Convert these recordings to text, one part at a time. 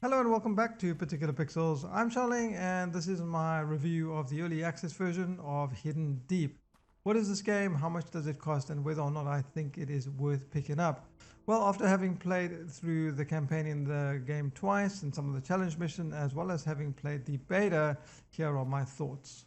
Hello and welcome back to Particular Pixels. I'm Charling and this is my review of the early access version of Hidden Deep. What is this game, how much does it cost, and whether or not I think it is worth picking up? Well, after having played through the campaign in the game twice and some of the challenge mission, as well as having played the beta, here are my thoughts.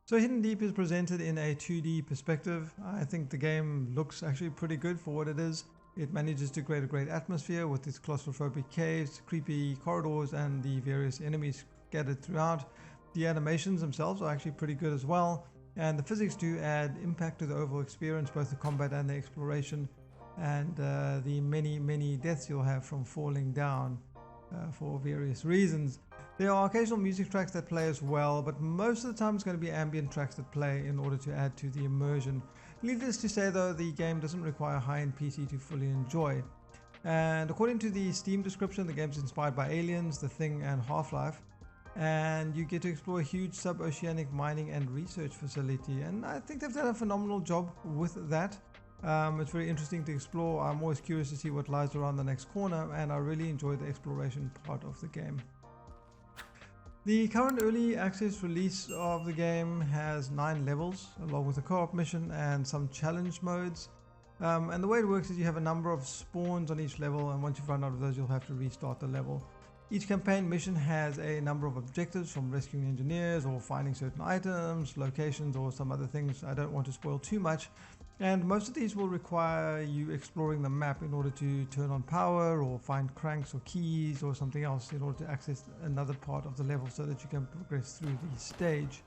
So Hidden Deep is presented in a 2D perspective. I think the game looks actually pretty good for what it is. It manages to create a great atmosphere with its claustrophobic caves, creepy corridors, and the various enemies scattered throughout. The animations themselves are actually pretty good as well, and the physics do add impact to the overall experience, both the combat and the exploration, and the many deaths you'll have from falling down for various reasons. There are occasional music tracks that play as well, but most of the time it's going to be ambient tracks that play in order to add to the immersion. Needless to say though, the game doesn't require a high-end PC to fully enjoy. And according to the Steam description, the game's inspired by Aliens, The Thing, and Half-Life. And you get to explore a huge sub-oceanic mining and research facility, and I think they've done a phenomenal job with that. It's very interesting to explore. I'm always curious to see what lies around the next corner, and I really enjoy the exploration part of the game. The current early access release of the game has 9 levels, along with a co-op mission and some challenge modes. And the way it works is you have a number of spawns on each level, and once you've run out of those, you'll have to restart the level. Each campaign mission has a number of objectives, from rescuing engineers or finding certain items, locations, or some other things. I don't want to spoil too much. And most of these will require you exploring the map in order to turn on power or find cranks or keys or something else in order to access another part of the level so that you can progress through the stage.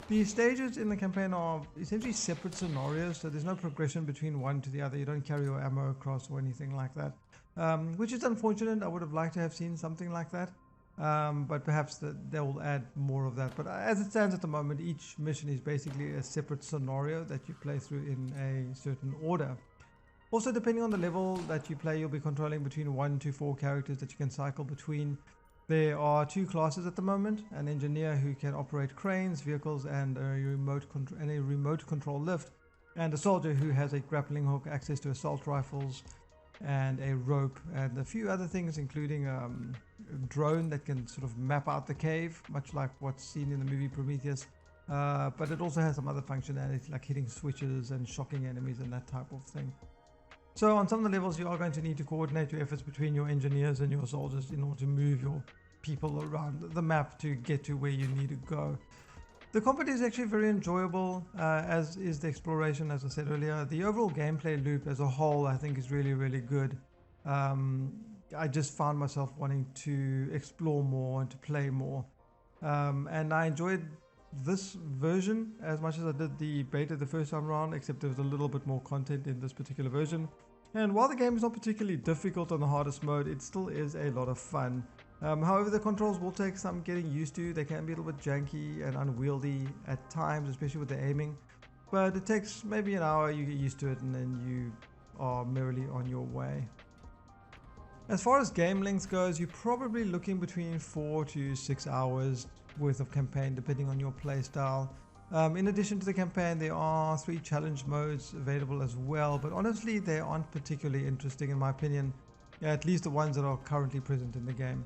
The stages in the campaign are essentially separate scenarios, so there's no progression between one to the other. You don't carry your ammo across or anything like that, which is unfortunate. I would have liked to have seen something like that. But perhaps they will add more of that. But as it stands at the moment, each mission is basically a separate scenario that you play through in a certain order. Also, depending on the level that you play, you'll be controlling between 1 to 4 characters that you can cycle between. There are 2 classes at the moment: an engineer who can operate cranes, vehicles, and a remote control lift, and a soldier who has a grappling hook, access to assault rifles, and a rope, and a few other things, including a drone that can sort of map out the cave, much like what's seen in the movie Prometheus. But it also has some other functionality like hitting switches and shocking enemies and that type of thing. So on some of the levels, you are going to need to coordinate your efforts between your engineers and your soldiers in order to move your people around the map to get to where you need to go. The combat is actually very enjoyable, as is the exploration, as I said earlier. The overall gameplay loop as a whole, I think, is really good. I just found myself wanting to explore more and to play more. And I enjoyed this version as much as I did the beta the first time around, except there was a little bit more content in this particular version. And while the game is not particularly difficult on the hardest mode, it still is a lot of fun. However, the controls will take some getting used to. They can be a little bit janky and unwieldy at times, especially with the aiming. But it takes maybe an hour, you get used to it, and then you are merrily on your way. As far as game length goes, you're probably looking between 4 to 6 hours worth of campaign, depending on your playstyle. In addition to the campaign, there are 3 challenge modes available as well, but honestly, they aren't particularly interesting in my opinion, at least the ones that are currently present in the game.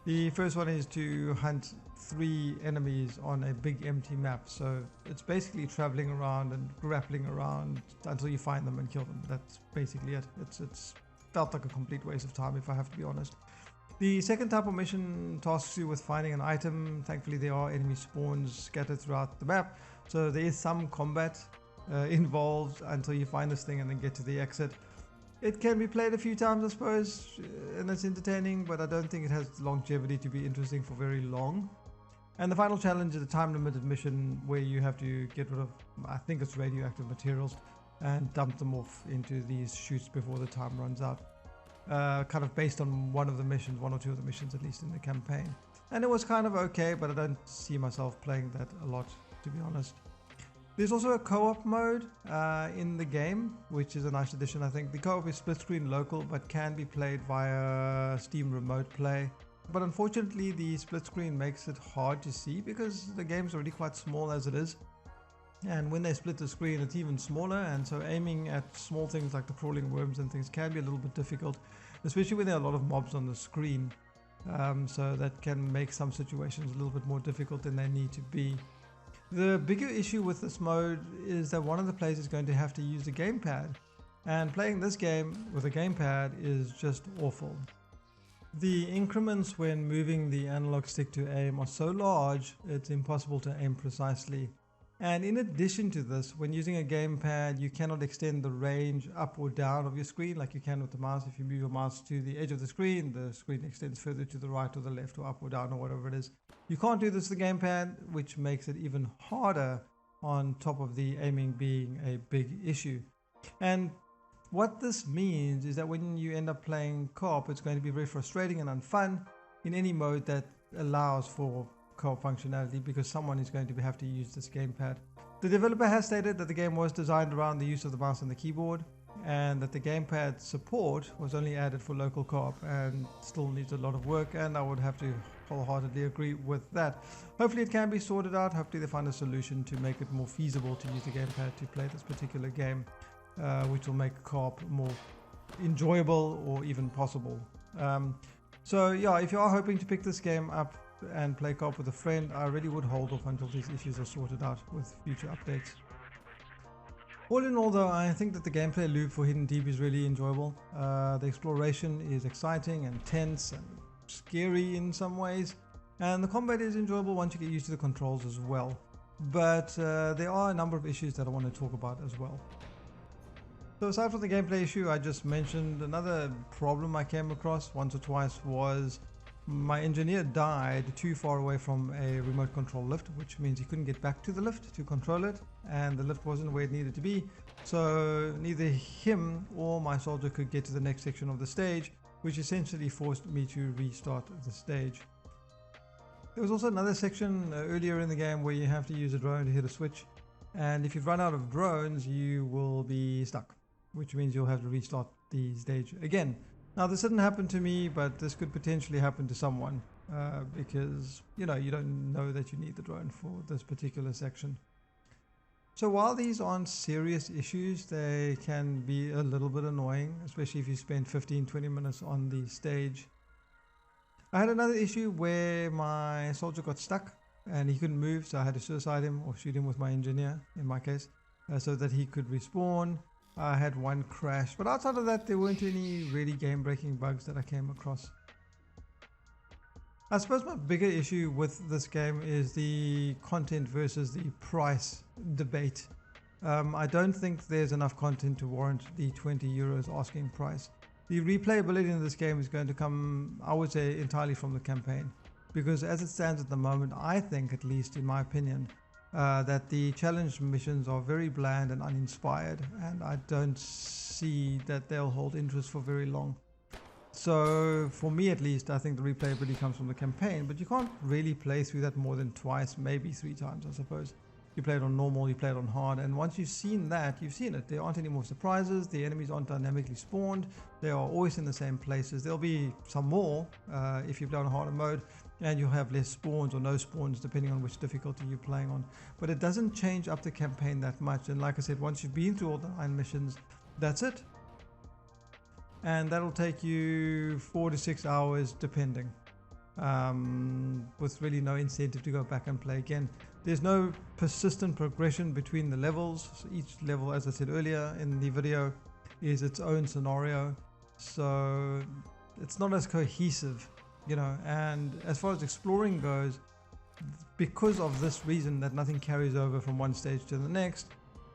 The first one is to hunt 3 enemies on a big empty map, so it's basically traveling around and grappling around until you find them and kill them. That's basically it. It's felt like a complete waste of time, if I have to be honest. The second type of mission tasks you with finding an item. Thankfully, there are enemy spawns scattered throughout the map, so there is some combat involved until you find this thing and then get to the exit. It can be played a few times, I suppose, and it's entertaining, but I don't think it has longevity to be interesting for very long. And the final challenge is a time-limited mission where you have to get rid of, I think it's radioactive materials, and dump them off into these chutes before the time runs out. Kind of based on one or two of the missions at least in the campaign. And it was kind of okay, but I don't see myself playing that a lot, to be honest. There's also a co-op mode in the game, which is a nice addition, I think. The co-op is split screen local, but can be played via Steam Remote Play. But unfortunately, the split screen makes it hard to see because the game's already quite small as it is. and when they split the screen it's even smaller, and so aiming at small things like the crawling worms and things can be a little bit difficult, especially when there are a lot of mobs on the screen. So that can make some situations a little bit more difficult than they need to be. The bigger issue with this mode is that one of the players is going to have to use the gamepad, and playing this game with a gamepad is just awful. The increments when moving the analog stick to aim are so large it's impossible to aim precisely. And in addition to this, when using a gamepad, you cannot extend the range up or down of your screen like you can with the mouse. If you move your mouse to the edge of the screen extends further to the right or the left or up or down or whatever it is. You can't do this with the gamepad, which makes it even harder, on top of the aiming being a big issue. And what this means is that when you end up playing co-op, it's going to be very frustrating and unfun in any mode that allows for co-op functionality, because someone is going to have to use this gamepad. The developer has stated that the game was designed around the use of the mouse and the keyboard, and that the gamepad support was only added for local co-op and still needs a lot of work, and I would have to wholeheartedly agree with that. Hopefully it can be sorted out. Hopefully they find a solution to make it more feasible to use the gamepad to play this particular game, which will make co-op more enjoyable or even possible. So yeah, if you are hoping to pick this game up and play co-op with a friend, I really would hold off until these issues are sorted out with future updates. All in all though, I think that the gameplay loop for Hidden Deep is really enjoyable. The exploration is exciting and tense and scary in some ways, and the combat is enjoyable once you get used to the controls as well. But there are a number of issues that I want to talk about as well. So aside from the gameplay issue I just mentioned, another problem I came across once or twice was my engineer died too far away from a remote control lift, which means he couldn't get back to the lift to control it, and the lift wasn't where it needed to be, so neither him or my soldier could get to the next section of the stage, which essentially forced me to restart the stage. There was also another section earlier in the game where you have to use a drone to hit a switch, and if you've run out of drones you will be stuck, which means you'll have to restart the stage again. Now this didn't happen to me, but this could potentially happen to someone, because you don't know that you need the drone for this particular section. So while these aren't serious issues, they can be a little bit annoying, especially if you spend 15-20 minutes on the stage. I had another issue where my soldier got stuck and he couldn't move, so I had to suicide him or shoot him with my engineer in my case, so that he could respawn. I had one crash, but outside of that there weren't any really game-breaking bugs that I came across. I suppose my bigger issue with this game is the content versus the price debate. I don't think there's enough content to warrant the €20 asking price. The replayability in this game is going to come, I would say, entirely from the campaign, because as it stands at the moment, I think, at least in my opinion, that the challenge missions are very bland and uninspired, and I don't see that they'll hold interest for very long. So for me at least, I think the replayability comes from the campaign, but you can't really play through that more than twice, maybe 3 times I suppose. You play it on normal, you play it on hard, and once you've seen that, you've seen it. There aren't any more surprises, the enemies aren't dynamically spawned, they are always in the same places. There'll be some more if you play on harder mode, and you'll have less spawns or no spawns depending on which difficulty you're playing on. But it doesn't change up the campaign that much, and like I said, once you've been through all the 9 missions, that's it. And that'll take you 4 to 6 hours depending, with really no incentive to go back and play again. There's no persistent progression between the levels, so each level, as I said earlier in the video, is its own scenario, so it's not as cohesive, and as far as exploring goes, because of this reason that nothing carries over from one stage to the next,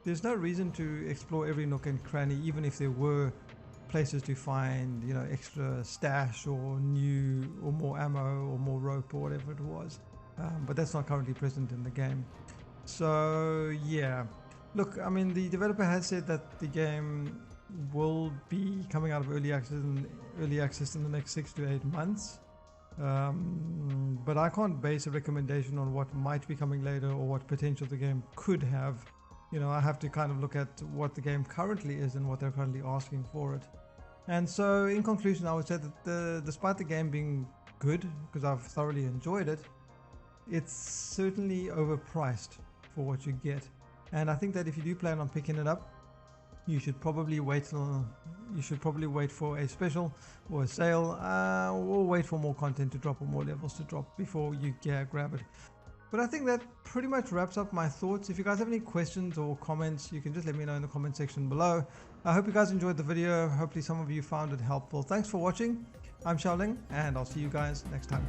there's no reason to explore every nook and cranny, even if there were places to find extra stash or new or more ammo or more rope or whatever it was, but that's not currently present in the game. So yeah, look, I mean, the developer has said that the game will be coming out of early access in the next 6 to 8 months, but I can't base a recommendation on what might be coming later or what potential the game could have. I have to kind of look at what the game currently is and what they're currently asking for it. And so in conclusion, I would say that despite the game being good, because I've thoroughly enjoyed it, it's certainly overpriced for what you get. And I think that if you do plan on picking it up, you should probably wait for a special or a sale, or wait for more content to drop or more levels to drop before you grab it. But I think that pretty much wraps up my thoughts. If you guys have any questions or comments, you can just let me know in the comment section below. I hope you guys enjoyed the video. Hopefully some of you found it helpful. Thanks for watching. I'm Xiaoling, and I'll see you guys next time.